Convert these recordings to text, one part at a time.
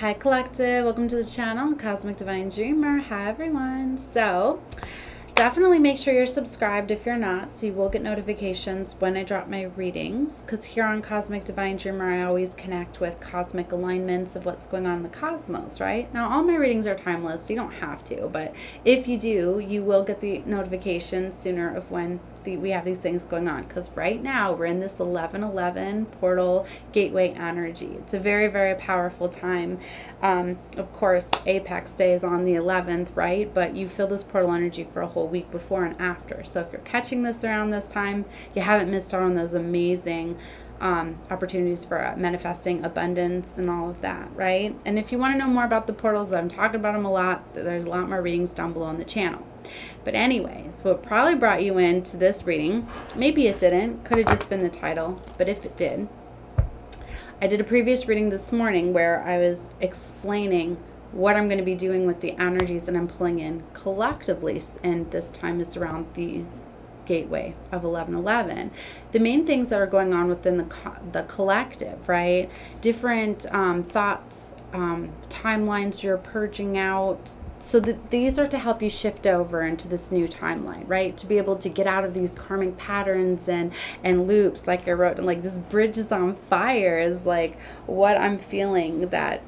Hi Collective, welcome to the channel, Cosmic Divine Dreamer. Hi everyone. So definitely make sure you're subscribed if you're not, so you will get notifications when I drop my readings, because here on Cosmic Divine Dreamer I always connect with cosmic alignments of what's going on in the cosmos, right? Now all my readings are timeless, so you don't have to, but if you do, you will get the notifications sooner of when we have these things going on, because right now we're in this 11/11 portal gateway energy. It's a very, very powerful time. Of course, Apex Day is on the 11th, right? But you feel this portal energy for a whole week before and after. So if you're catching this around this time, you haven't missed out on those amazing opportunities for manifesting abundance and all of that, right? And if you want to know more about the portals, I'm talking about them a lot. There's a lot more readings down below on the channel. But anyways, what probably brought you into this reading, maybe it didn't, could have just been the title, but if it did, I did a previous reading this morning where I was explaining what I'm going to be doing with the energies that I'm pulling in collectively, and this time is around the gateway of 11/11. The main things that are going on within the collective, right? Different thoughts, timelines you're purging out. So these are to help you shift over into this new timeline, right? To be able to get out of these karmic patterns and loops, like I wrote, and like this bridge is on fire is like what I'm feeling that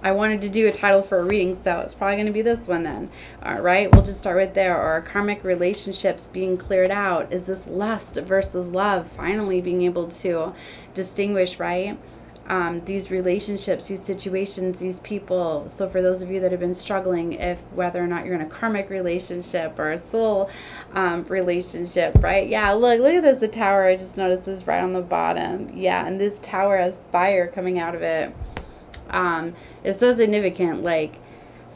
I wanted to do a title for a reading, so it's probably going to be this one then. All right, we'll just start right there. Or karmic relationships being cleared out. Is this lust versus love? Finally being able to distinguish, right? These relationships, these situations, these people. So for those of you that have been struggling, if whether or not you're in a karmic relationship or a soul relationship, right? Yeah, look at this, the tower. I just noticed this right on the bottom. Yeah, and this tower has fire coming out of it. It's so significant, like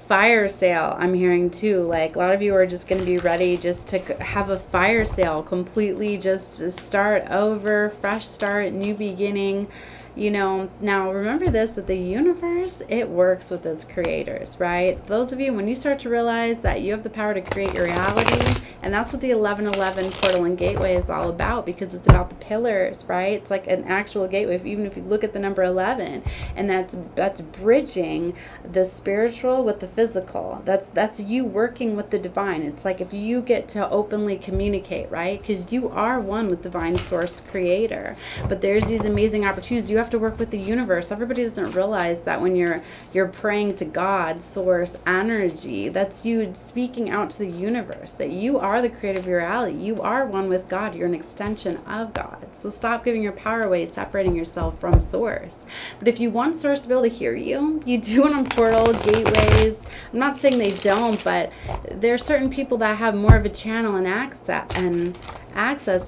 fire sale I'm hearing too. Like a lot of you are just going to be ready just to have a fire sale, completely just to start over, fresh start, new beginning. You know, now remember this, that the universe, it works with its creators, right? Those of you, when you start to realize that you have the power to create your reality, and that's what the 11/11 portal and gateway is all about, because it's about the pillars, right? It's like an actual gateway, even if you look at the number 11, and that's bridging the spiritual with the physical. That's you working with the divine. It's like if you get to openly communicate, right? Because you are one with divine source creator, but there's these amazing opportunities. You have to work with the universe. Everybody doesn't realize that when you're praying to God, source, energy, that's you speaking out to the universe, that you are the creator of your reality. You are one with God. You're an extension of God. So stop giving your power away, separating yourself from source. But if you want source to be able to hear you, you do it on portal, gateways. I'm not saying they don't, but there are certain people that have more of a channel and access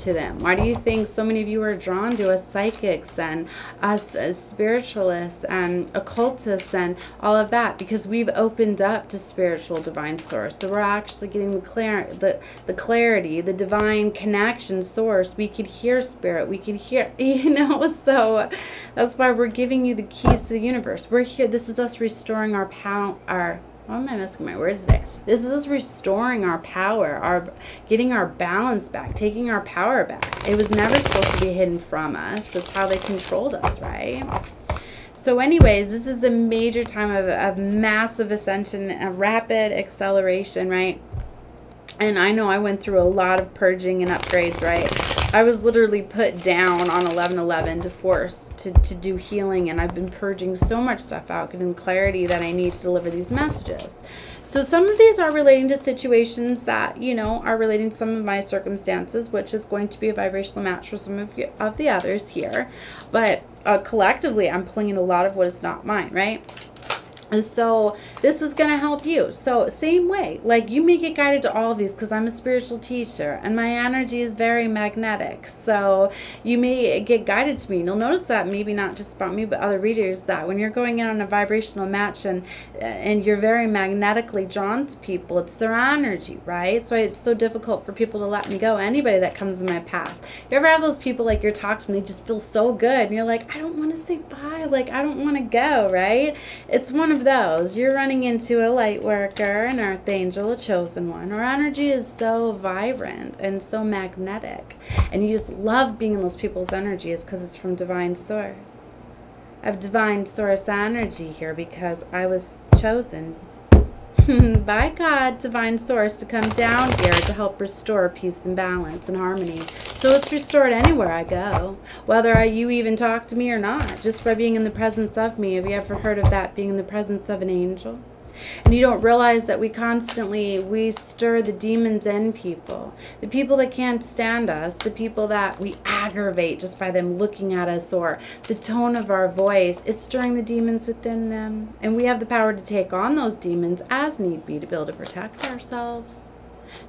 to them. Why do you think so many of you are drawn to us psychics and us as spiritualists and occultists and all of that? Because we've opened up to spiritual divine source. So we're actually getting the clarity, the divine connection source. We could hear spirit. We could hear, you know, so that's why we're giving you the keys to the universe. We're here. This is us restoring our power, why am I missing my words today? This is us restoring our power, getting our balance back, taking our power back. It was never supposed to be hidden from us. That's how they controlled us, right? So anyways, this is a major time of massive ascension, a rapid acceleration, right? And I know I went through a lot of purging and upgrades, right? I was literally put down on 11/11 to force to do healing, and I've been purging so much stuff out, getting clarity that I need to deliver these messages. So some of these are relating to situations that, you know, are relating to some of my circumstances, which is going to be a vibrational match for some of the others here. But collectively, I'm pulling in a lot of what is not mine, right? And so this is going to help you. So same way, like you may get guided to all of these, because I'm a spiritual teacher and my energy is very magnetic. So you may get guided to me. You'll notice that maybe not just about me, but other readers, that when you're going in on a vibrational match and you're very magnetically drawn to people, it's their energy, right? So it's so difficult for people to let me go. Anybody that comes in my path. You ever have those people like you're talking to them, they just feel so good and you're like, I don't want to say bye. Like, I don't want to go, right? It's one of those. You're running into a light worker, an earth angel, a chosen one. Our energy is so vibrant and so magnetic, and you just love being in those people's energies because it's from divine source. I have divine source energy here because I was chosen by God, divine source, to come down here to help restore peace and balance and harmony. So it's restored anywhere I go, whether you even talk to me or not, just by being in the presence of me. Have you ever heard of that, being in the presence of an angel? And you don't realize that we stir the demons in people. The people that can't stand us, the people that we aggravate just by them looking at us, or the tone of our voice, it's stirring the demons within them. And we have the power to take on those demons as need be to be able to protect ourselves.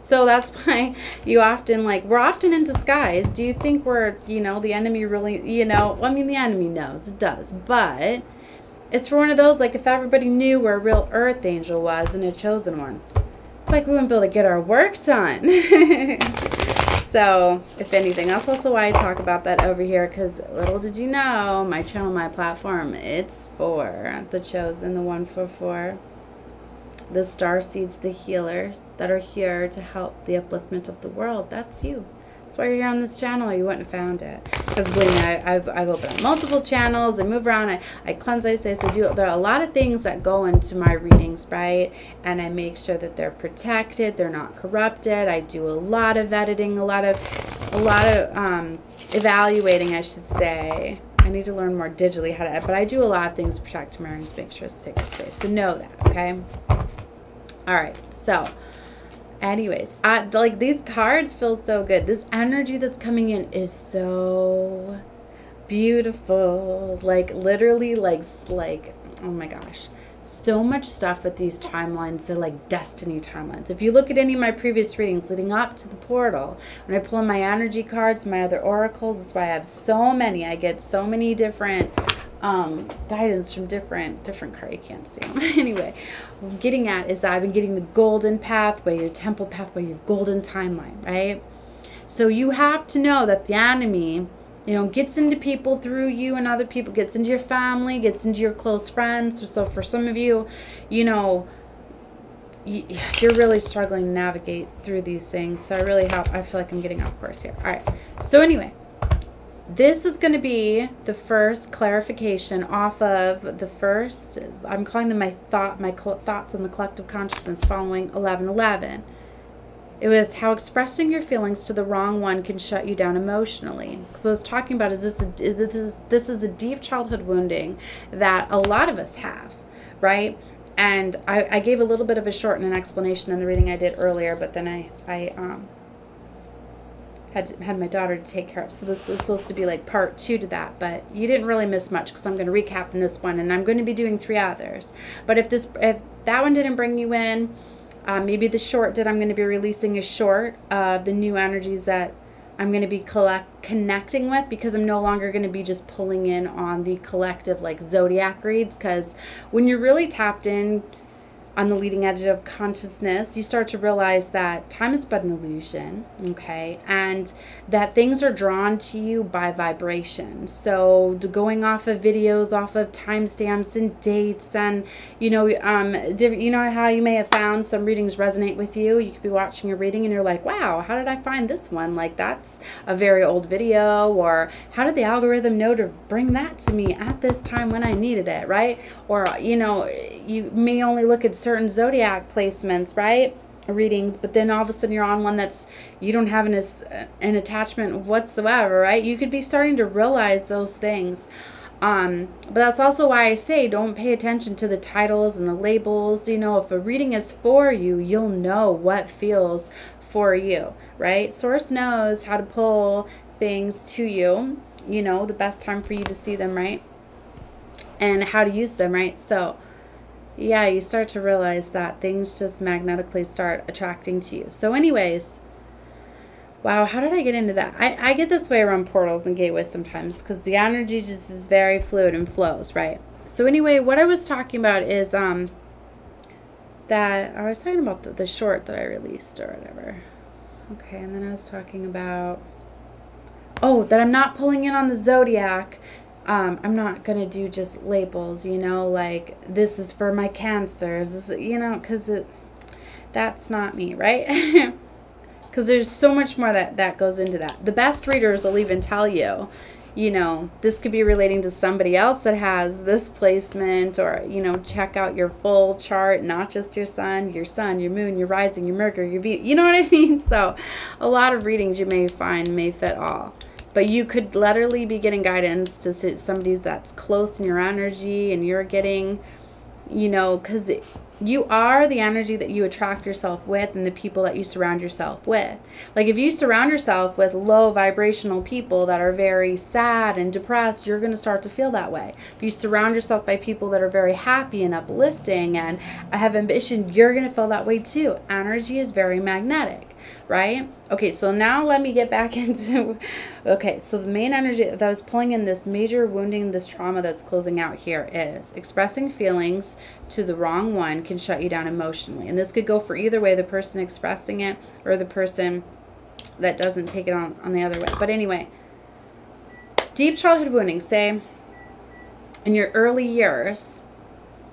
So that's why you often, we're often in disguise. Do you think we're, the enemy really, I mean, the enemy knows, it does, but it's for one of those, if everybody knew where a real earth angel was and a chosen one, it's like we wouldn't be able to get our work done. So, if anything, that's also why I talk about that over here, because little did you know, my channel, my platform, it's for the chosen, the 144, the starseeds, the healers that are here to help the upliftment of the world. That's you. That's why you're here on this channel. You wouldn't have found it. Because believe me, I've opened up multiple channels. I move around. I cleanse, I say, I do. There are a lot of things that go into my readings, right? And I make sure that they're protected. They're not corrupted. I do a lot of editing, a lot of evaluating, I should say. I need to learn more digitally how to edit, but I do a lot of things to protect my rooms, make sure it's sacred space. So know that, okay? All right, so anyways, these cards feel so good. This energy that's coming in is so beautiful. Literally, oh my gosh. So much stuff with these timelines. They're like destiny timelines. If you look at any of my previous readings leading up to the portal, when I pull in my energy cards, my other oracles, that's why I have so many. I get so many different guidance from different cards. You can't see them. Anyway, what I'm getting at is that I've been getting the golden pathway, your temple pathway, your golden timeline, right? So you have to know that the enemy, gets into people through you and other people, gets into your family, gets into your close friends. So for some of you, you're really struggling to navigate through these things. So I feel like I'm getting off course here. All right. So anyway, this is going to be the first clarification off of the first, I'm calling them my thoughts on the collective consciousness following 11/11. It was how expressing your feelings to the wrong one can shut you down emotionally. So what I was talking about is this is a deep childhood wounding that a lot of us have, right? And I gave a little bit of a short and an explanation in the reading I did earlier, but then I had my daughter to take care of. So this is supposed to be like part 2 to that, but you didn't really miss much because I'm going to recap in this one, and I'm going to be doing 3 others. But if that one didn't bring you in, maybe the short did. I'm going to be releasing a short of the new energies that I'm going to be connecting with, because I'm no longer going to be just pulling in on the collective zodiac reads, because when you're really tapped in on the leading edge of consciousness, you start to realize that time is but an illusion, okay? And that things are drawn to you by vibration. So going off of videos, off of timestamps and dates, and how you may have found some readings resonate with you. You could be watching a reading and you're like, wow, how did I find this one? That's a very old video, or how did the algorithm know to bring that to me at this time when I needed it, right? Or, you may only look at certain zodiac placements, right? Readings, but then all of a sudden you're on one that's, you don't have an attachment whatsoever, right? You could be starting to realize those things. But that's also why I say don't pay attention to the titles and the labels. If a reading is for you, you'll know what feels for you, right? Source knows how to pull things to you, the best time for you to see them, right? And how to use them, right? So yeah, you start to realize that things just magnetically start attracting to you. So anyways, wow, how did I get into that? I get this way around portals and gateways sometimes, because the energy just is very fluid and flows, right? So anyway, what I was talking about is that I was talking about the short that I released or whatever. Okay, and then I was talking about, that I'm not pulling in on the zodiac. I'm not going to do just labels, this is for my cancers, because that's not me, right? Because there's so much more that goes into that. The best readers will even tell you, you know, this could be relating to somebody else that has this placement, or, you know, check out your full chart, not just your sun, your moon, your rising, your Mercury, your Venus, you know what I mean? So a lot of readings you may find may fit all. But you could literally be getting guidance to somebody that's close in your energy, and you're getting, you know, because you are the energy that you attract yourself with and the people that you surround yourself with. Like if you surround yourself with low vibrational people that are very sad and depressed, you're going to start to feel that way. If you surround yourself by people that are very happy and uplifting and have ambition, you're going to feel that way too. Energy is very magnetic. Right? Okay, so now let me get back into, okay, so the main energy that I was pulling in, this major wounding, this trauma that's closing out here, is expressing feelings to the wrong one can shut you down emotionally. And this could go for either way, the person expressing it or the person that doesn't take it on the other way. But anyway, deep childhood wounding, say in your early years,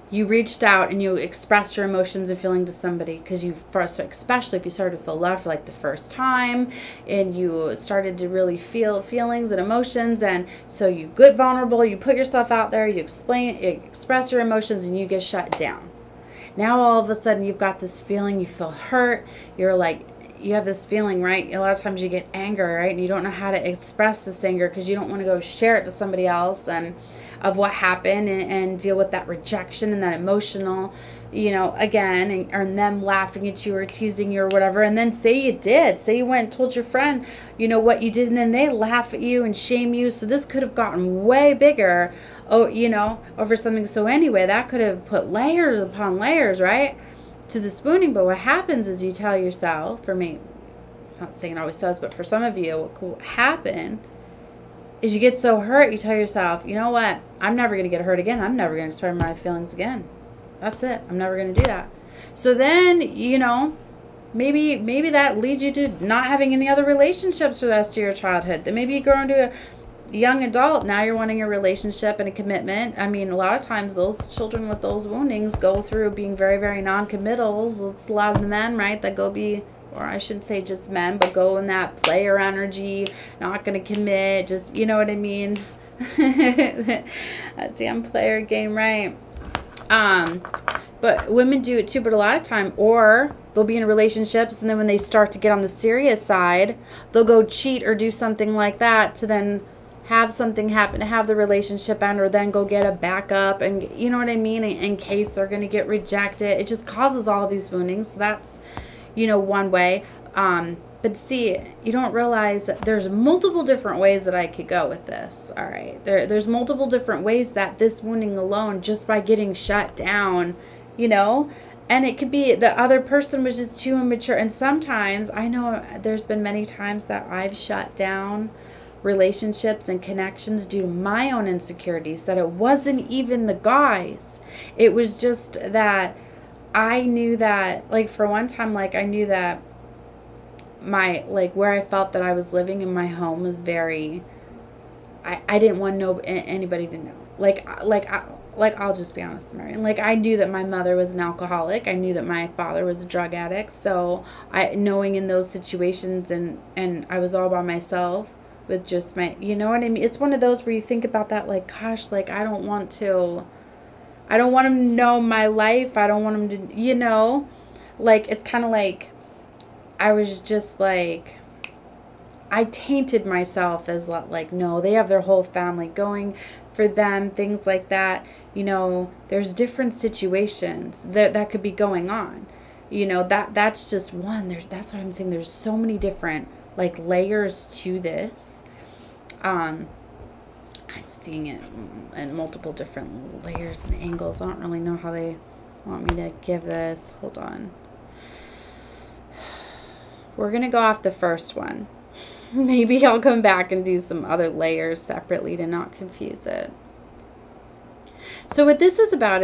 you reached out and you expressed your emotions and feelings to somebody because you first, especially if you started to feel love for like the first time, and you started to really feel feelings and emotions, and so you get vulnerable, you put yourself out there, you express your emotions, and you get shut down. Now all of a sudden you've got this feeling, you feel hurt, you're like, you have this feeling, right? A lot of times you get anger, right? And you don't know how to express this anger because you don't want to go share it to somebody else and of what happened, and deal with that rejection and that emotional, you know, again, and them laughing at you or teasing you or whatever. And then say you did, say you went and told your friend, you know, what you did, and then they laugh at you and shame you. So this could have gotten way bigger, oh, you know, over something. So anyway, that could have put layers upon layers, right, to this wounding. But what happens is you tell yourself, for me, I'm not saying it always does, but for some of you, what will happen is you get so hurt, you tell yourself, you know what, I'm never going to get hurt again. I'm never going to express my feelings again. That's it. I'm never going to do that. So then, you know, maybe that leads you to not having any other relationships for the rest of your childhood. Then maybe you grow into a young adult. Now you're wanting a relationship and a commitment. I mean, a lot of times those children with those woundings go through being very, very non-committals. It's a lot of the men, right, that go be, or I shouldn't say just men, but go in that player energy, not going to commit, just, you know what I mean? That damn player game, right? But women do it too, but a lot of time, or they'll be in relationships, and then when they start to get on the serious side, they'll go cheat or do something like that to then have something happen, to have the relationship end, or then go get a backup, and you know what I mean, in case they're going to get rejected. It just causes all these woundings. So that's, you know, one way. But see, you don't realize that there's multiple different ways that I could go with this. All right. There's multiple different ways that this wounding alone, just by getting shut down, you know, and it could be the other person was just too immature. And sometimes, I know there's been many times that I've shut down relationships and connections due to my own insecurities, that it wasn't even the guys. It was just that I knew that, like, for one time, like, I knew that my, like, where I felt that I was living in my home was very, I didn't want anybody to know. Like I'll just be honest, Marion. Like, I knew that my mother was an alcoholic. I knew that my father was a drug addict. So knowing in those situations, and I was all by myself with just my, you know what I mean? It's one of those where you think about that, like, gosh, like, I don't want him to know my life. I don't want him to, you know, like, it's kind of like, I was just like, I tainted myself as like, no, they have their whole family going for them, things like that. You know, there's different situations that could be going on. You know, that's just one. That's what I'm saying. There's so many different, like, layers to this. I'm seeing it in multiple different layers and angles. I don't really know how they want me to give this. Hold on. We're going to go off the first one. Maybe I'll come back and do some other layers separately to not confuse it. So what this is about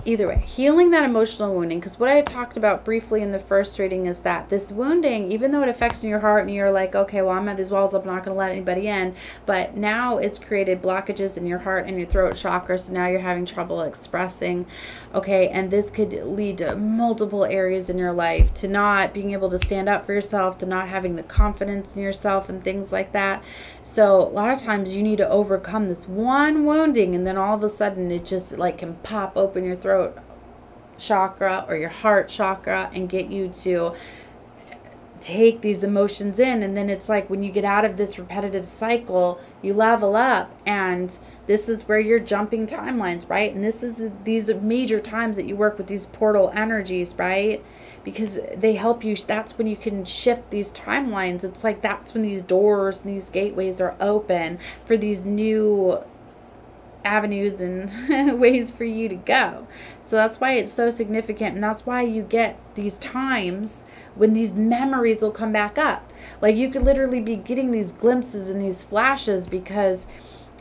either way, healing that emotional wounding. Because what I talked about briefly in the first reading is that this wounding, even though it affects in your heart and you're like, okay, well, I'm at these walls up, I'm not going to let anybody in. But now it's created blockages in your heart and your throat chakra. So now you're having trouble expressing. Okay, and this could lead to multiple areas in your life, to not being able to stand up for yourself, to not having the confidence in yourself and things like that. So a lot of times you need to overcome this one wounding, and then all of a sudden it just like can pop open your throat chakra or your heart chakra and get you to take these emotions in. And then it's like when you get out of this repetitive cycle, you level up, and this is where you're jumping timelines, right? And this is these major times that you work with these portal energies, right? Because they help you. That's when you can shift these timelines. It's like that's when these doors and these gateways are open for these new avenues and ways for you to go. So that's why it's so significant, and that's why you get these times when these memories will come back up. Like you could literally be getting these glimpses and these flashes, because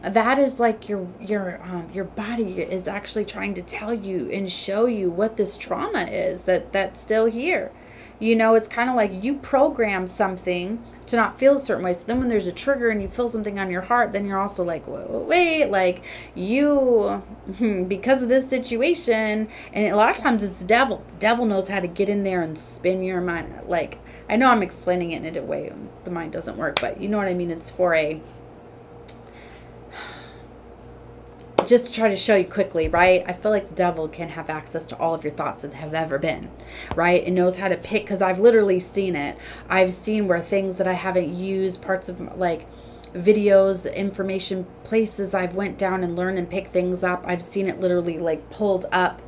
that is like your body is actually trying to tell you and show you what this trauma is that's still here. You know, it's kind of like you program something to not feel a certain way. So then when there's a trigger and you feel something on your heart, then you're also like, wait, like you, because of this situation. And a lot of times it's the devil. The devil knows how to get in there and spin your mind. Like, I know I'm explaining it in a way the mind doesn't work, but you know what I mean? It's for a, just to try to show you quickly, right? I feel like the devil can have access to all of your thoughts that have ever been, right? And knows how to pick, because I've literally seen it. I've seen where things that I haven't used, parts of like videos, information, places I've went down and learned and picked things up. I've seen it literally like pulled up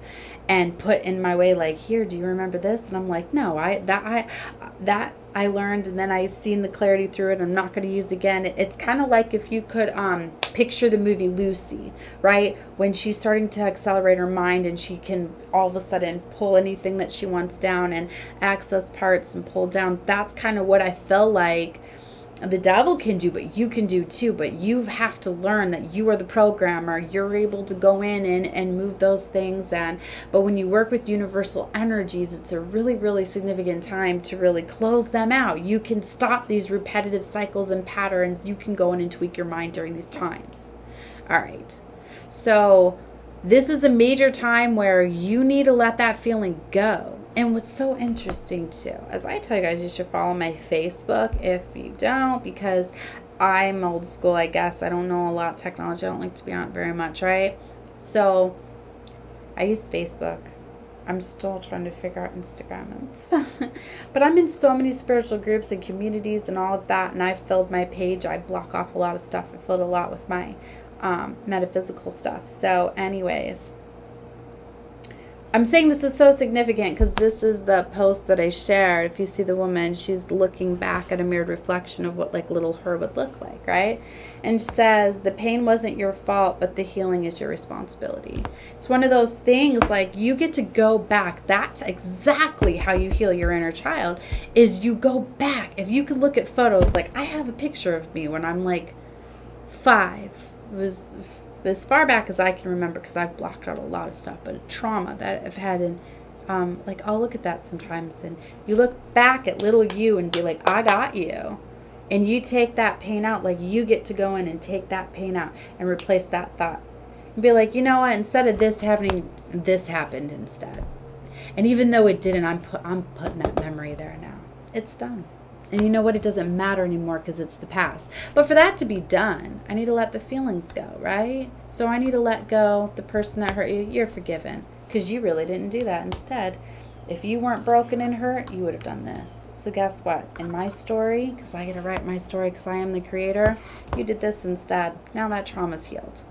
and put in my way, like, here, do you remember this? And I'm like, no, that I learned, and then I seen the clarity through it. I'm not going to use again. It's kind of like if you could picture the movie Lucy, right? When she's starting to accelerate her mind, and she can all of a sudden pull anything that she wants down and access parts and pull down. That's kind of what I felt like the devil can do, but you can do too. But you have to learn that you are the programmer. You're able to go in and move those things. But when you work with universal energies, it's a really, really significant time to really close them out. You can stop these repetitive cycles and patterns. You can go in and tweak your mind during these times. All right. So this is a major time where you need to let that feeling go. And what's so interesting too, as I tell you guys, you should follow my Facebook if you don't, because I'm old school, I guess. I don't know a lot of technology. I don't like to be on it very much, right? So I use Facebook. I'm still trying to figure out Instagram and stuff. But I'm in so many spiritual groups and communities and all of that, and I've filled my page. I block off a lot of stuff. I filled a lot with my metaphysical stuff. So anyways, I'm saying this is so significant because this is the post that I shared. If you see the woman, she's looking back at a mirrored reflection of what like little her would look like, right? And she says, the pain wasn't your fault, but the healing is your responsibility. It's one of those things, like, you get to go back. That's exactly how you heal your inner child, is you go back. If you could look at photos, like I have a picture of me when I'm like 5. It was as far back as I can remember, because I've blocked out a lot of stuff, but a trauma that I've had. And like, I'll look at that sometimes, and you look back at little you and be like, I got you. And you take that pain out. Like, you get to go in and take that pain out and replace that thought and be like, you know what, instead of this happening, this happened instead. And even though it didn't, I'm putting that memory there now. It's done. And you know what? It doesn't matter anymore because it's the past. But for that to be done, I need to let the feelings go, right? So I need to let go. The person that hurt you, you're forgiven, because you really didn't do that. Instead, if you weren't broken and hurt, you would have done this. So guess what? In my story, because I get to write my story because I am the creator, you did this instead. Now that trauma's healed.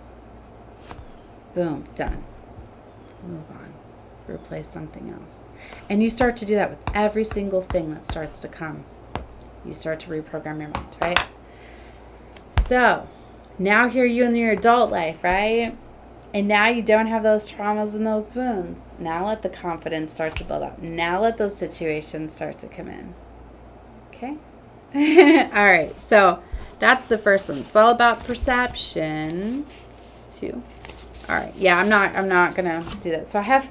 Boom, done. Move on. Replace something else. And you start to do that with every single thing that starts to come. You start to reprogram your mind, right? So now here you in your adult life, right? And now you don't have those traumas and those wounds. Now let the confidence start to build up. Now let those situations start to come in. Okay? All right. So that's the first one. It's all about perception. 2. All right. Yeah, I'm not going to do that. So I have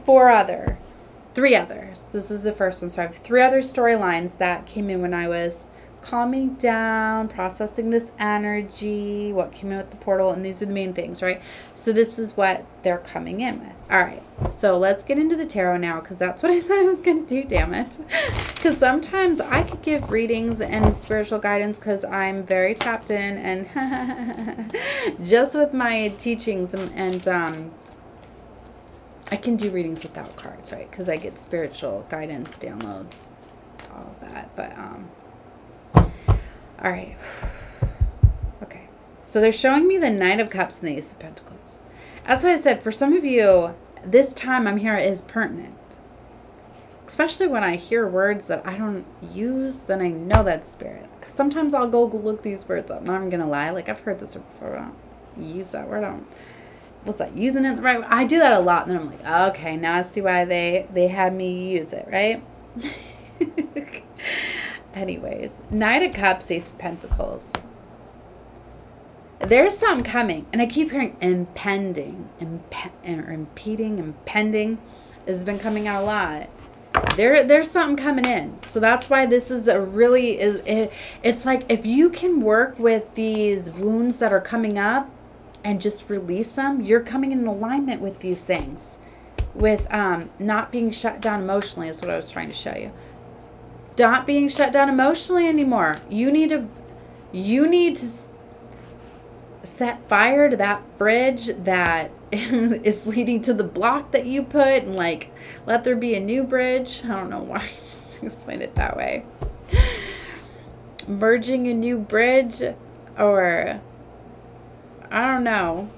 three others. This is the first one. So I have 3 other storylines that came in when I was calming down, processing this energy, what came in with the portal, and these are the main things, right? So this is what they're coming in with. All right, so let's get into the tarot now, because that's what I said I was going to do, damn it. Because sometimes I could give readings and spiritual guidance because I'm very tapped in, and just with my teachings, and I can do readings without cards, right? Because I get spiritual guidance, downloads, all of that, but all right. Okay. So they're showing me the Knight of Cups and the Ace of Pentacles. As I said, for some of you, this time I'm here is pertinent. Especially when I hear words that I don't use, then I know that's spirit. Because sometimes I'll go look these words up. I'm not even going to lie. Like, I've heard this before. I don't use that word. I don't. What's that? Using it the right way? I do that a lot. And then I'm like, okay, now I see why they had me use it, right? Anyways, Knight of Cups, Ace of Pentacles. There's something coming. And I keep hearing impending. Impeding, impending. Has been coming out a lot. There's something coming in. So that's why this is a really... It's like if you can work with these wounds that are coming up and just release them, you're coming in alignment with these things. With not being shut down emotionally is what I was trying to show you. Not being shut down emotionally anymore. You need to set fire to that bridge that is leading to the block that you put, and like let there be a new bridge. I don't know why I just explained it that way. Merging a new bridge, or I don't know.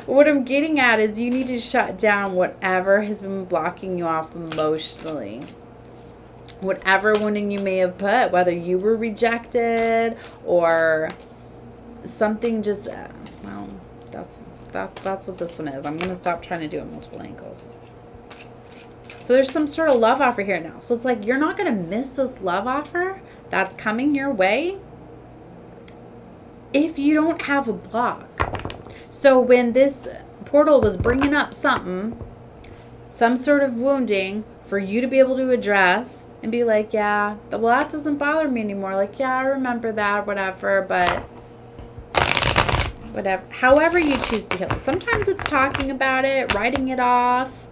What I'm getting at is you need to shut down whatever has been blocking you off emotionally. Whatever wounding you may have put, whether you were rejected or something just, well, that's what this one is. I'm going to stop trying to do it multiple angles. So there's some sort of love offer here now. So it's like you're not going to miss this love offer that's coming your way if you don't have a block. So when this portal was bringing up something, some sort of wounding for you to be able to address and be like, yeah, well, that doesn't bother me anymore. Like, yeah, I remember that, whatever, but whatever. However you choose to heal it. Sometimes it's talking about it, writing it off,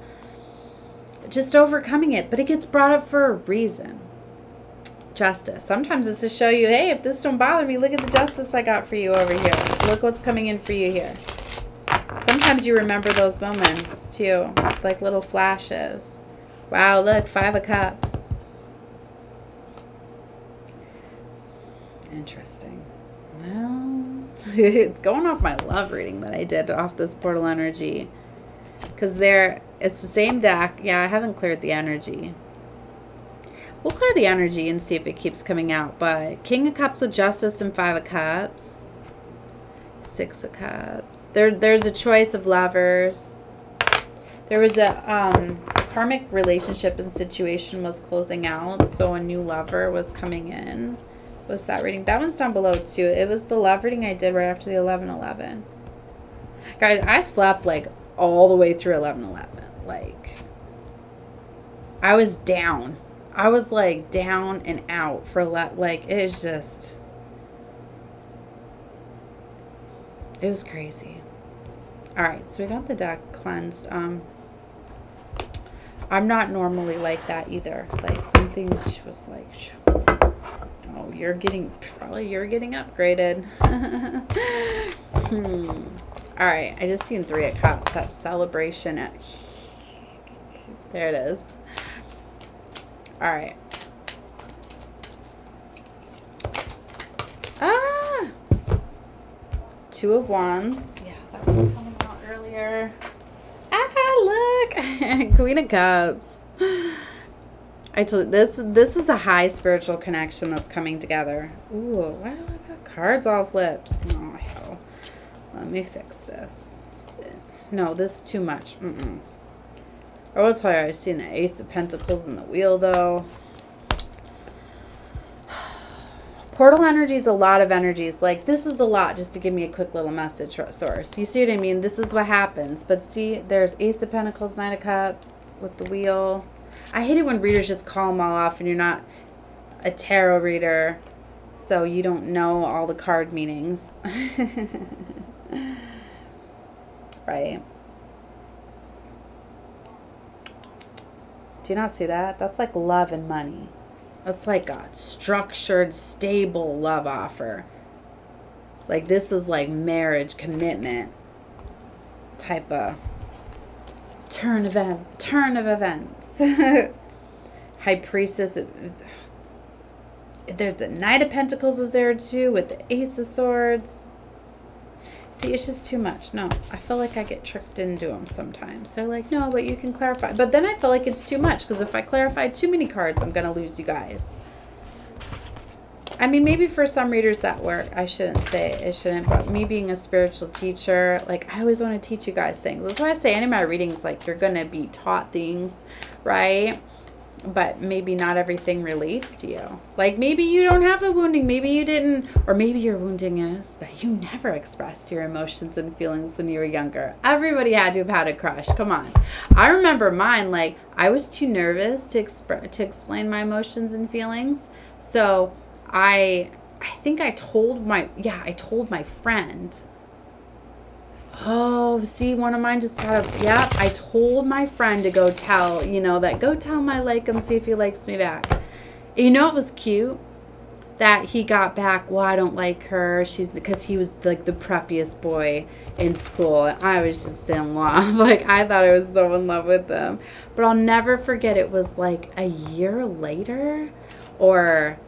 just overcoming it, but it gets brought up for a reason. Justice. Sometimes it's to show you, hey, if this don't bother me, look at the justice I got for you over here. Look what's coming in for you here. Sometimes you remember those moments too, like little flashes. Wow, look, 5 of Cups. Interesting. Well, it's going off my love reading that I did off this portal energy. Because it's the same deck. Yeah, I haven't cleared the energy. We'll clear the energy and see if it keeps coming out. But King of Cups with Justice and 5 of Cups. 6 of Cups. There's a choice of lovers. There was a karmic relationship and situation was closing out. So a new lover was coming in. Was that reading? That one's down below too. It was the love reading I did right after the 11/11. Guys, I slept like all the way through 11/11. Like, I was down. I was like down and out for like it's just, it was crazy. All right, so we got the deck cleansed. I'm not normally like that either. Like something was like, oh, you're getting upgraded. All right, I just seen 3 of Cups. That celebration at, there it is. All right. Ah, 2 of Wands. Yeah, that was coming out earlier. Ah, look, Queen of Cups. I told you, this is a high spiritual connection that's coming together. Ooh, why do I got cards all flipped? Oh, hell. Let me fix this. No, this is too much. I will tell you, I've seen the Ace of Pentacles in the wheel, though. Portal energy is a lot of energies. Like, this is a lot just to give me a quick little message source. You see what I mean? This is what happens. But see, there's Ace of Pentacles, Knight of Cups with the wheel. I hate it when readers just call them all off and you're not a tarot reader, so you don't know all the card meanings. Right? Do you not see that? That's like love and money. That's like a structured, stable love offer. Like, this is like marriage, commitment type of turn of events. High Priestess. There's the Knight of Pentacles is there too with the Ace of Swords. See, it's just too much. No, I feel like I get tricked into them sometimes. They're like, no, but you can clarify. But then I feel like it's too much, because if I clarify too many cards, I'm going to lose you guys. I mean, maybe for some readers that work. I shouldn't say it shouldn't, but me being a spiritual teacher, like, I always want to teach you guys things. That's why I say any of my readings, like, you're going to be taught things, right? But maybe not everything relates to you. Like, maybe you don't have a wounding. Maybe you didn't. Or maybe your wounding is that you never expressed your emotions and feelings when you were younger. Everybody had to have had a crush. Come on. I remember mine. Like, I was too nervous to explain my emotions and feelings. So I think I told my friend. Oh, see, one of mine just got a, yep, I told my friend to go tell, you know, that go tell him I like him, see if he likes me back. You know, it was cute that he got back, well, I don't like her, because he was like the preppiest boy in school. I was just in love. Like, I thought I was so in love with him. But I'll never forget, it was like a year later, or,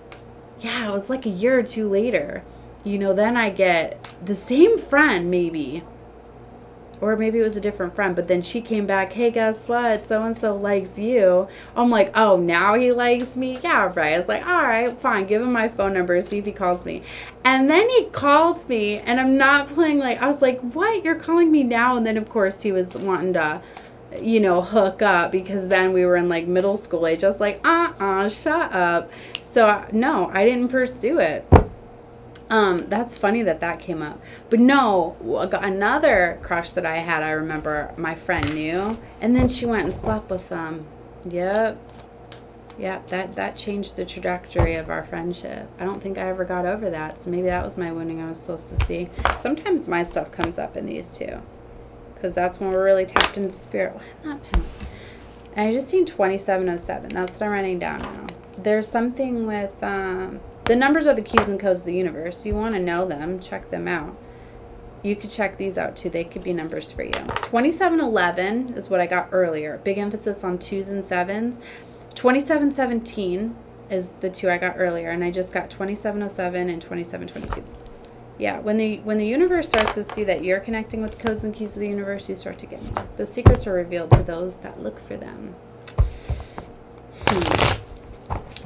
yeah, it was like a year or two later. You know, then I get the same friend, maybe. Or maybe it was a different friend, but then she came back, hey, guess what? So-and-so likes you. I'm like, oh, now he likes me? Yeah, right. I was like, all right, fine. Give him my phone number, see if he calls me. And then he called me, and I'm not playing like, I was like, what? You're calling me now? And then, of course, he was wanting to, you know, hook up, because then we were in, like, middle school age. I was like, shut up. So, no, I didn't pursue it. That's funny that came up. But no, another crush that I had, I remember my friend knew, and then she went and slept with them. Yep, that changed the trajectory of our friendship. I don't think I ever got over that, so maybe that was my wounding I was supposed to see. Sometimes my stuff comes up in these too, because that's when we're really tapped into spirit. Why not pen? And I just seen 2707. That's what I'm writing down now. There's something with the numbers are the keys and codes of the universe. You want to know them, check them out. You could check these out too. They could be numbers for you. 2711 is what I got earlier. Big emphasis on 2s and 7s. 2717 is the 2 I got earlier, and I just got 2707 and 2722. Yeah, when the universe starts to see that you're connecting with the codes and keys of the universe, you start to get more. The secrets are revealed to those that look for them.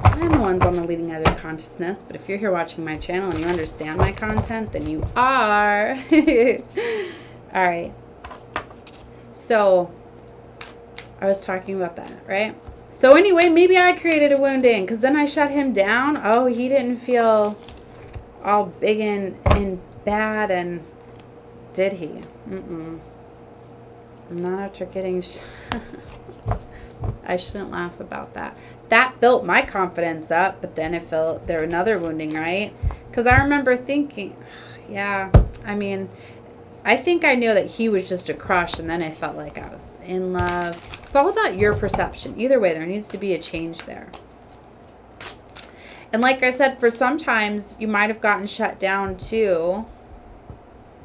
I'm the ones on the leading edge of consciousness, but if you're here watching my channel and you understand my content, then you are. All right. So, I was talking about that, right? So anyway, maybe I created a wounding, because then I shut him down. Oh, he didn't feel all big and bad, and did he? I'm not after getting... I shouldn't laugh about that. That built my confidence up, but then it felt there another wounding, right? Because I remember thinking, yeah, I mean, I think I knew that he was just a crush, and then I felt like I was in love. It's all about your perception. Either way, there needs to be a change there. And like I said, for sometimes you might have gotten shut down too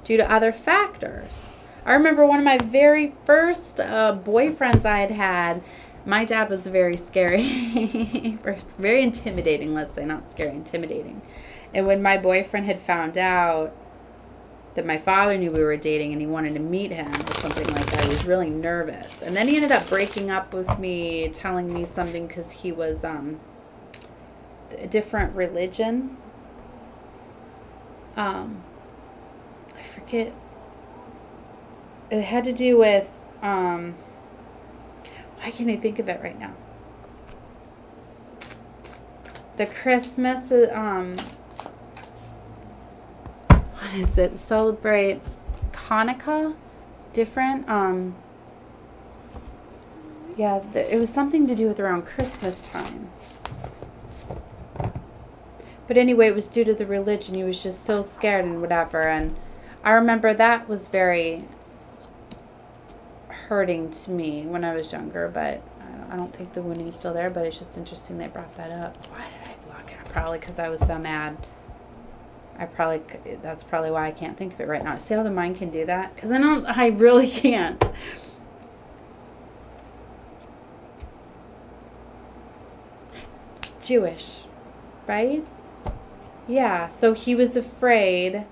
due to other factors. I remember one of my very first boyfriends I had. My dad was very scary, very intimidating, let's say, not scary, intimidating. And when my boyfriend had found out that my father knew we were dating and he wanted to meet him or something like that, he was really nervous. And then he ended up breaking up with me, telling me something because he was a different religion. I forget. It had to do with... why can't I think of it right now? The Christmas, is it? Celebrate Hanukkah? Different? Yeah, it was something to do with around Christmas time. But anyway, it was due to the religion. He was just so scared and whatever. And I remember that was very hurting to me when I was younger. But I don't think the wounding's still there. But it's just interesting they brought that up. Why did I block it? Probably because I was so mad. That's probably why I can't think of it right now. See how the mind can do that? Because I really can't. Jewish, right? Yeah, so he was afraid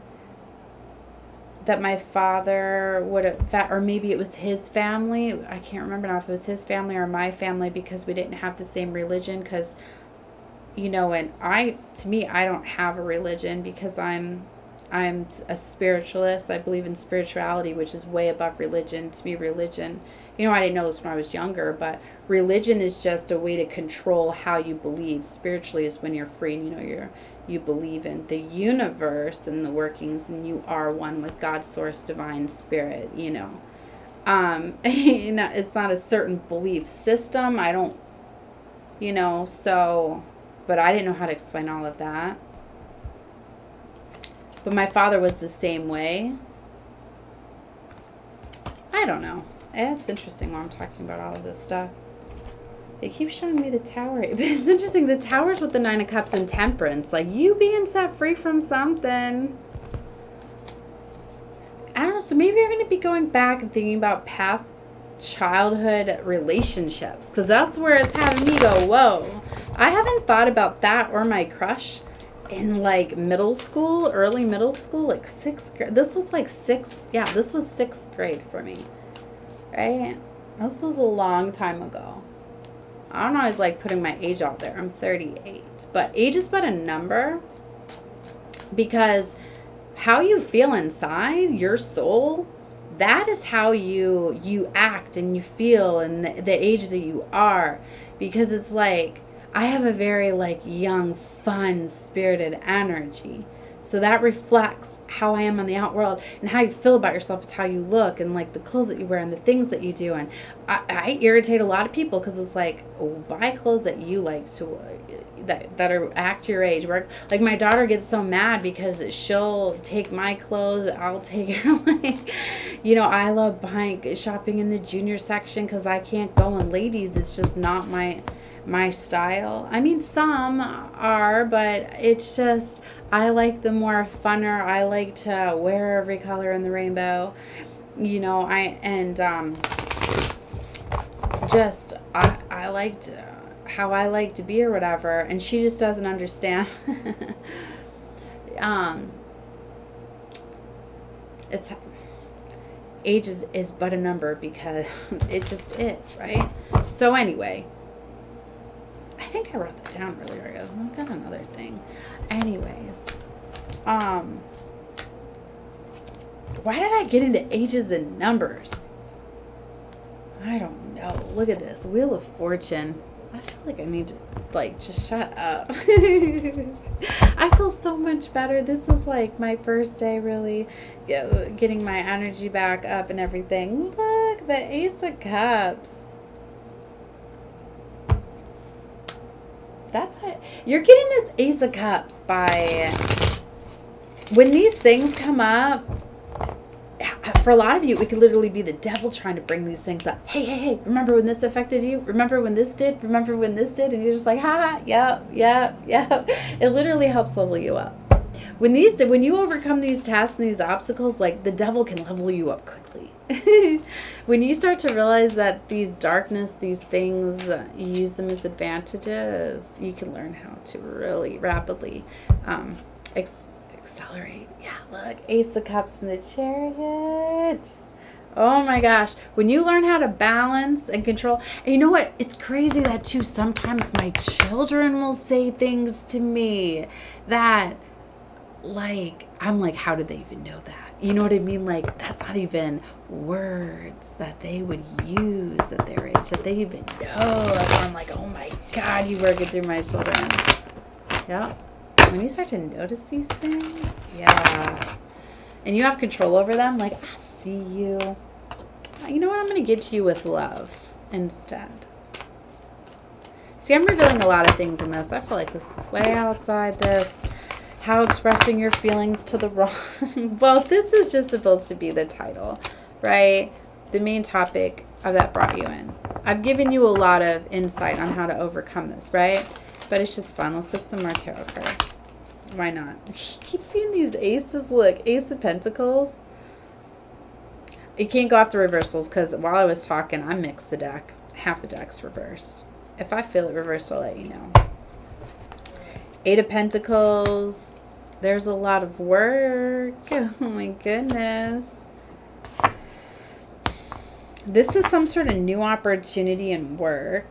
that my father would have, or maybe it was his family. I can't remember now if it was his family or my family, because we didn't have the same religion. Because, you know, and to me, I don't have a religion because I'm a spiritualist. I believe in spirituality, which is way above religion. To me, religion, you know, I didn't know this when I was younger, but religion is just a way to control how you believe. Spiritually is when you're free and, you know, you believe in the universe and the workings, and you are one with God, source, divine, spirit, you know. You know, it's not a certain belief system. I don't, you know, so, but I didn't know how to explain all of that. But my father was the same way. I don't know. It's interesting while I'm talking about all of this stuff. It keeps showing me the tower. But it's interesting. The tower's with the 9 of Cups and Temperance. Like, you being set free from something. I don't know. So maybe you're going to be going back and thinking about past childhood relationships. Because that's where it's having me go, whoa. I haven't thought about that or my crush in like middle school, early middle school, like 6th grade. This was like this was 6th grade for me. Right? This was a long time ago. I don't always like putting my age out there. I'm 38. But age is but a number. Because how you feel inside, your soul, that is how you act and you feel, and the age that you are. Because it's like, I have a very like young, fun, spirited energy. So that reflects how I am on the outworld, and how you feel about yourself is how you look, and like the clothes that you wear and the things that you do. And I irritate a lot of people because it's like, oh, buy clothes that you like to that are act your age. Like my daughter gets so mad because she'll take my clothes, I'll take her. Like, you know, I love shopping in the junior section because I can't go in ladies. It's just not my style. I mean, some are, but it's just, I like the more funner. I like to wear every color in the rainbow, you know. I liked how I like to be or whatever, and she just doesn't understand. It's age is but a number, because it just is, right? So anyway, I think I wrote that down earlier. I got another thing. Anyways, why did I get into ages and numbers? I don't know. Look at this. Wheel of Fortune. I feel like I need to, like, just shut up. I feel so much better. This is like my first day really getting my energy back up and everything. Look, the Ace of Cups. That's how you're getting this Ace of Cups by, when these things come up, for a lot of you, it could literally be the devil trying to bring these things up. Hey, hey, hey, remember when this affected you? Remember when this did? Remember when this did? And you're just like, ha, yep. It literally helps level you up. When you overcome these tasks and these obstacles, like, the devil can level you up quickly. When you start to realize that these darkness, these things, you use them as advantages, you can learn how to really rapidly accelerate. Yeah, look, Ace of Cups in the Chariot. Oh my gosh. When you learn how to balance and control, and you know what? It's crazy that too, sometimes my children will say things to me that, like, I'm like, how did they even know that? You know what I mean? Like, that's not even words that they would use at their age, that they even know. That's why I'm like, oh my God, you work it through my children. Yeah. When you start to notice these things, yeah. and you have control over them, like, I see you. You know what? I'm going to get to you with love instead. See, I'm revealing a lot of things in this. I feel like this is way outside this. How expressing your feelings to the wrong. Well, this is just supposed to be the title, right? The main topic of that brought you in. I've given you a lot of insight on how to overcome this, right? But it's just fun. Let's get some more tarot cards. Why not? I keep seeing these aces. Look, Ace of Pentacles. You can't go off the reversals because while I was talking, I mixed the deck. Half the deck's reversed. If I feel it reversed, I'll let you know. Eight of Pentacles. There's a lot of work. Oh my goodness. This is some sort of new opportunity in work.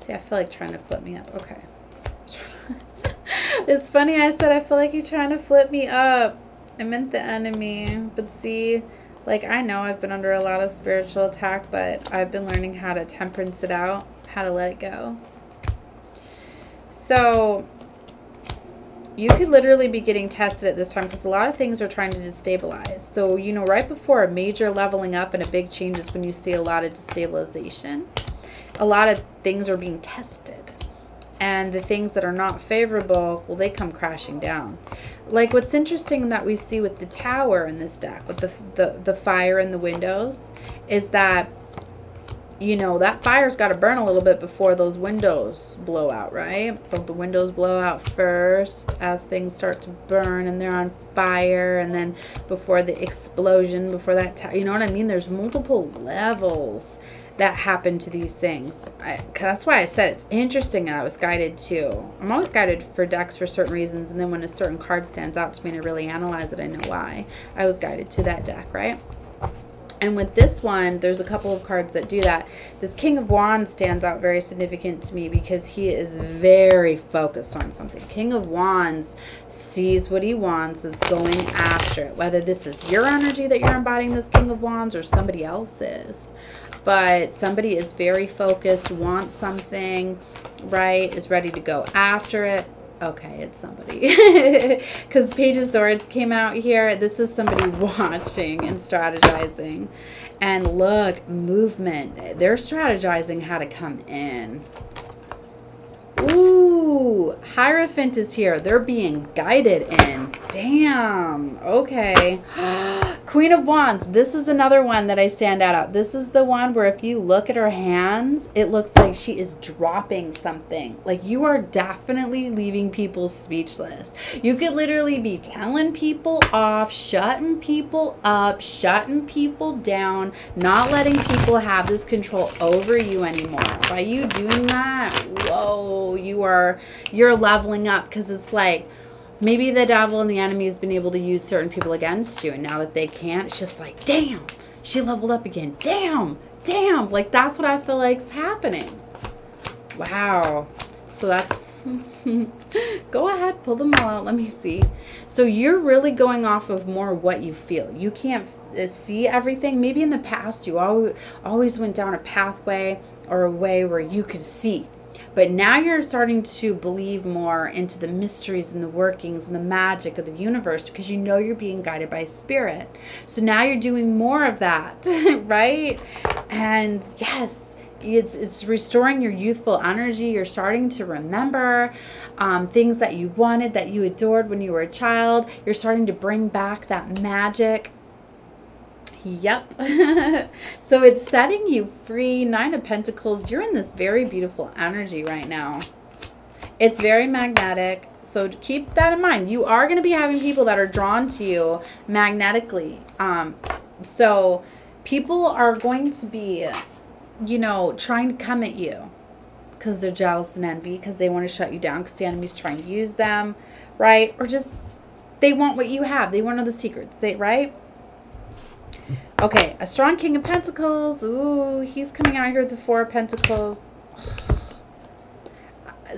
See, I feel like trying to flip me up. Okay. It's funny I said I feel like you're trying to flip me up. I meant the enemy. But see, like, I know I've been under a lot of spiritual attack, but I've been learning how to temperance it out, how to let it go. So you could literally be getting tested at this time because a lot of things are trying to destabilize. So, you know, right before a major leveling up and a big change is when you see a lot of destabilization. A lot of things are being tested. And the things that are not favorable, well, they come crashing down. Like what's interesting that we see with the Tower in this deck, with the fire in the windows, is that, you know, that fire's got to burn a little bit before those windows blow out, right? But the windows blow out first as things start to burn and they're on fire, and then before the explosion, before that, you know what I mean? There's multiple levels that happen to these things. That's why I said it's interesting, and I was guided too. I'm always guided for decks for certain reasons, and then when a certain card stands out to me and I really analyze it, I know why. I was guided to that deck, right? And with this one, there's a couple of cards that do that. This King of Wands stands out very significant to me because he is very focused on something. King of Wands sees what he wants, is going after it. Whether this is your energy that you're embodying this King of Wands or somebody else's. But somebody is very focused, wants something, right, is ready to go after it. Okay, it's somebody. Because Page of Swords came out here. This is somebody watching and strategizing. And look, movement. They're strategizing how to come in. Ooh, Hierophant is here. They're being guided in. Damn. Okay. Queen of Wands. This is another one that I stand out. This is the one where if you look at her hands, it looks like she is dropping something. Like you are definitely leaving people speechless. You could literally be telling people off, shutting people up, shutting people down, not letting people have this control over you anymore. By you doing that, whoa, you're leveling up, because it's like, maybe the devil and the enemy has been able to use certain people against you, and now that they can't, it's just like, damn, she leveled up again. Damn, damn. Like, that's what I feel like's happening. Wow. So that's, go ahead, pull them all out. Let me see. So you're really going off of more what you feel. You can't see everything. Maybe in the past you always went down a pathway or a way where you could see. But now you're starting to believe more into the mysteries and the workings and the magic of the universe because you know you're being guided by spirit. So now you're doing more of that, right? And yes, it's restoring your youthful energy. You're starting to remember things that you wanted, that you adored when you were a child. You're starting to bring back that magic. Yep. So it's setting you free. Nine of Pentacles. You're in this very beautiful energy right now. It's very magnetic. So keep that in mind. You are going to be having people that are drawn to you magnetically. So people are going to be, you know, trying to come at you because they're jealous and envy, because they want to shut you down, because the enemy's trying to use them, right? Or just they want what you have. They want to know the secrets, right? Okay, a strong King of Pentacles. Ooh, he's coming out here with the Four of Pentacles.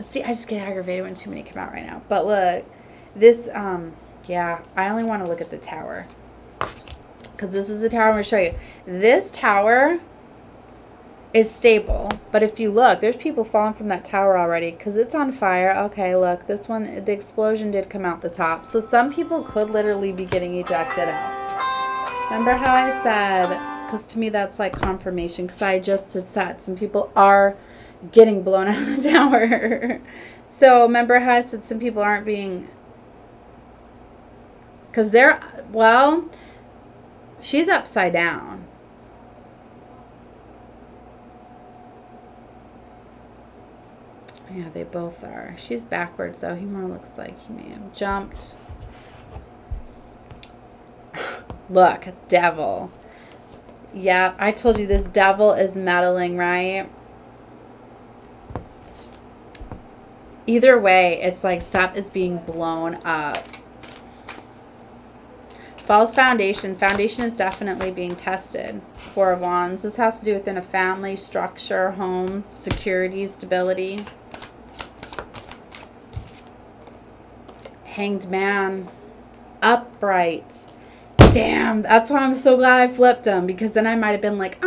See, I just get aggravated when too many come out right now. But look, this, yeah, I only want to look at the Tower. Because this is the Tower I'm going to show you. This Tower is stable. But if you look, there's people falling from that tower already because it's on fire. Okay, look, this one, the explosion did come out the top. So some people could literally be getting ejected out. Remember how I said, because to me that's like confirmation, because I just had said some people are getting blown out of the tower. So remember how I said some people aren't being, because they're, well, she's upside down. Yeah, they both are. She's backwards, though. He more looks like he may have jumped. Look, devil. Yeah, I told you this devil is meddling, right? Either way, it's like stuff is being blown up. False foundation. Foundation is definitely being tested. Four of Wands. This has to do within a family, structure, home, security, stability. Hanged Man. Upright. Damn, that's why I'm so glad I flipped them, because then I might have been like,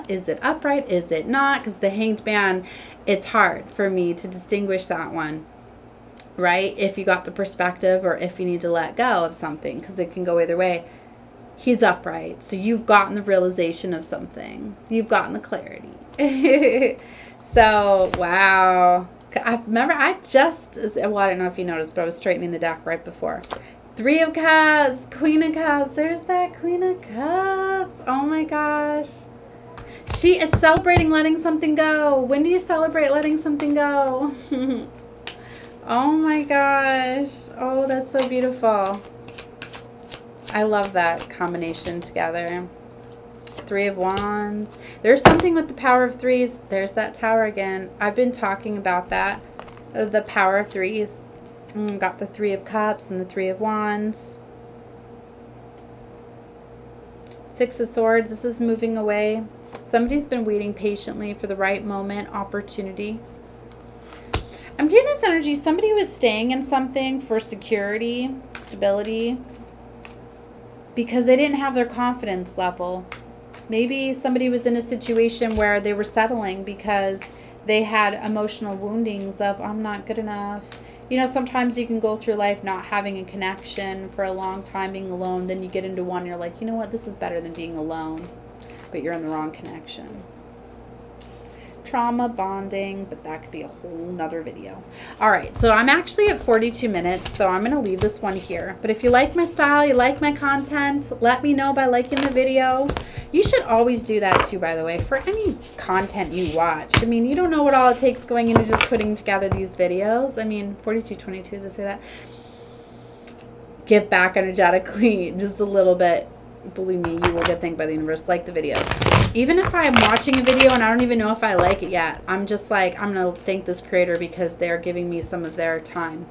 is it upright? Is it not? Because the Hanged Man, it's hard for me to distinguish that one, right? If you got the perspective or if you need to let go of something, because it can go either way. He's upright. So you've gotten the realization of something. You've gotten the clarity. So, wow. I remember I just, well, I don't know if you noticed, but I was straightening the deck right before. Three of Cups, Queen of Cups. There's that Queen of Cups. Oh my gosh. She is celebrating letting something go. When do you celebrate letting something go? Oh my gosh. Oh, that's so beautiful. I love that combination together. Three of Wands. There's something with the power of threes. There's that tower again. I've been talking about that. The power of threes. Got the Three of Cups and the Three of Wands. Six of Swords. This is moving away. Somebody's been waiting patiently for the right moment, opportunity. I'm getting this energy. Somebody was staying in something for security, stability, because they didn't have their confidence level. Maybe somebody was in a situation where they were settling because they had emotional woundings of, I'm not good enough. You know, sometimes you can go through life not having a connection for a long time, being alone. Then you get into one, you're like, you know what, this is better than being alone. But you're in the wrong connection. Trauma bonding, but that could be a whole nother video. All right, so I'm actually at 42 minutes, so I'm going to leave this one here. But if you like my style, you like my content, let me know by liking the video. You should always do that too, by the way, for any content you watch. I mean, you don't know what all it takes going into just putting together these videos. I mean, 4222, as I say that. Give back energetically just a little bit. Believe me, you will get thanked by the universe. Like the videos. Even if I'm watching a video and I don't even know if I like it yet, I'm just like, I'm going to thank this creator because they're giving me some of their time.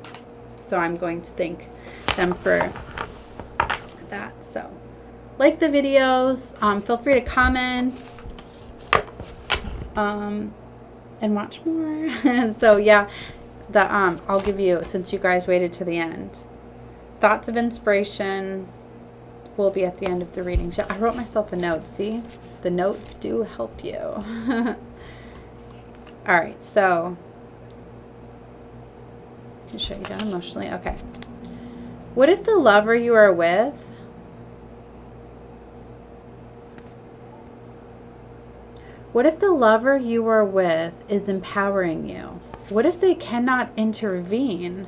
So I'm going to thank them for that. So like the videos, feel free to comment, and watch more. So yeah, I'll give you, since you guys waited to the end, thoughts of inspiration will be at the end of the reading. I wrote myself a note. See, the notes do help you. All right, so I can show you down emotionally. Okay. What if the lover you are with is empowering you? What if they cannot intervene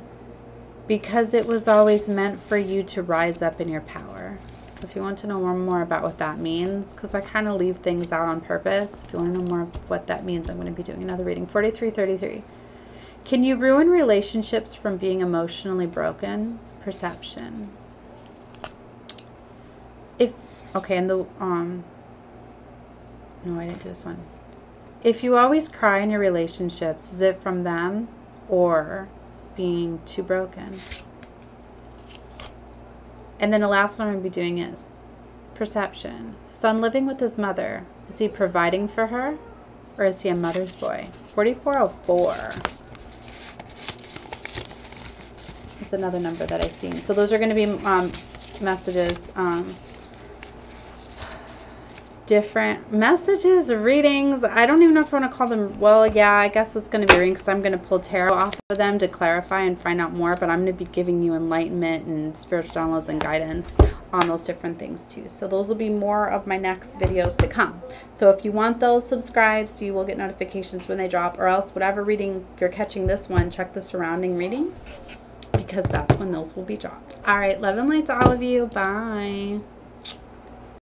because it was always meant for you to rise up in your power? So if you want to know more about what that means, because I kind of leave things out on purpose. If you want to know more what that means, I'm going to be doing another reading. 4333. Can you ruin relationships from being emotionally broken? Perception. Okay, and the, no, I didn't do this one. If you always cry in your relationships, is it from them or being too broken? And then the last one I'm going to be doing is perception. Son living with his mother. Is he providing for her or is he a mother's boy? 4404. It's another number that I've seen. So those are going to be messages. different messages, readings. I don't even know if I want to call them, well, yeah, I guess it's going to be reading because I'm going to pull tarot off of them to clarify and find out more, but I'm going to be giving you enlightenment and spiritual downloads and guidance on those different things too. So those will be more of my next videos to come. So if you want those, subscribe so you will get notifications when they drop, or else whatever reading, if you're catching this one, check the surrounding readings because that's when those will be dropped. All right, love and light to all of you. Bye.